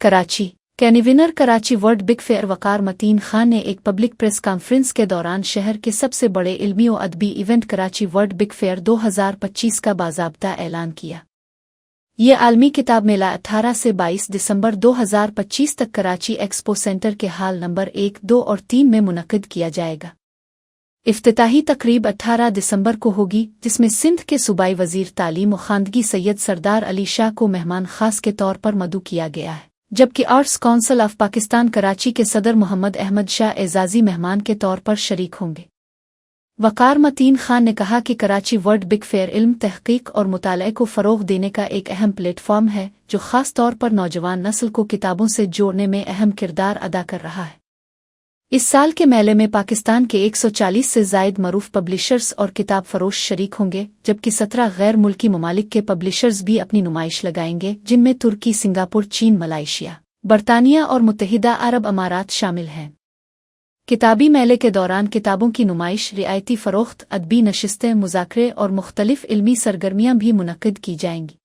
Karachi convener Karachi world big fair Waqar Mateen Khan ने एक public press conference के दौरान शहर के सबसे बड़े इल्मी और अदबी event Karachi world big fair 2025 का बाज़ाब्ता ऐलान किया। ये आलमी किताब मेला 18 से 22 दिसंबर 2025 तक कराची एक्सपो सेंटर के हाल नंबर 1, 2 और 3 में मुनक्किद किया जाएगा। इफ्तिताही तकरीब 18 दिसंबर को होगी, जिसमें सिंध के सूबाई वजीर तालीम व खानगी सैयद सरदार अली शाह को मेहमान खास के तौर पर मदऊ किया गया है, जबकि arts council of Pakistan Karachi के सदर मोहम्मद अहमद शाह एजाजी मेहमान के तौर पर शरीक होंगे। वकार मतीन खान ने कहा कि कराची वर्ल्ड बिग फेयर इल्म, तहकीक और मुताले को फ़रोग़ देने का एक अहम प्लेटफॉर्म है, जो ख़ास तौर पर नौजवान नस्ल को किताबों से जोड़ने में अहम किरदार अदा कर रहा है। इस साल के मेले में पाकिस्तान के 140 से ज़ायद मरूफ पब्लिशर्स और किताब फरोश शरीक होंगे, जबकि 17 गैर मुल्की ममालिक के पब्लिशर्स भी अपनी नुमाइश लगाएंगे, जिनमें तुर्की, सिंगापुर, चीन, मलाइशिया, बरतानिया और मुत्तहिदा अरब अमारात शामिल हैं। किताबी मेले के दौरान किताबों की नुमाइश, रियायती फ़रोख्त, अदबी नशिस्तें, मुज़ाकरे और मुख्तलिफ इल्मी सरगर्मियाँ भी मुनक्किद की जाएंगी।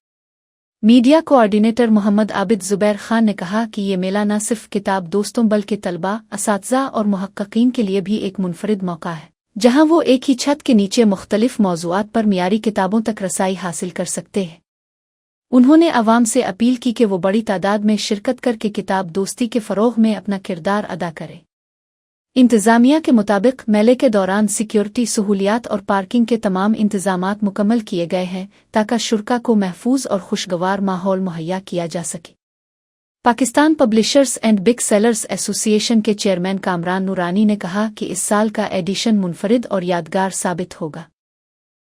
मीडिया कोऑर्डिनेटर मोहम्मद आबिद ज़ुबैर खान ने कहा कि ये मेला न सिर्फ किताब दोस्तों बल्कि तलबा, असातिज़ा और मुहक्किकीन के लिए भी एक मुनफरिद मौका है, जहां वो एक ही छत के नीचे मुख्तलिफ मौज़ूआत पर मियारी किताबों तक रसाई हासिल कर सकते हैं। उन्होंने अवाम से अपील की कि वो बड़ी तादाद में शिरकत करके किताब दोस्ती के फ़रोग़ में अपना किरदार अदा करें। इंतज़ामिया के मुताबिक मेले के दौरान सिक्योरिटी सहूलियात और पार्किंग के तमाम इंतज़ामात मुकम्मल किए गए हैं, ताकि शुरका को महफूज और खुशगवार माहौल मुहैया किया जा सके। Pakistan publishers and big sellers association के चेयरमैन कामरान नूरानी ने कहा कि इस साल का एडिशन मुनफरिद और यादगार साबित होगा।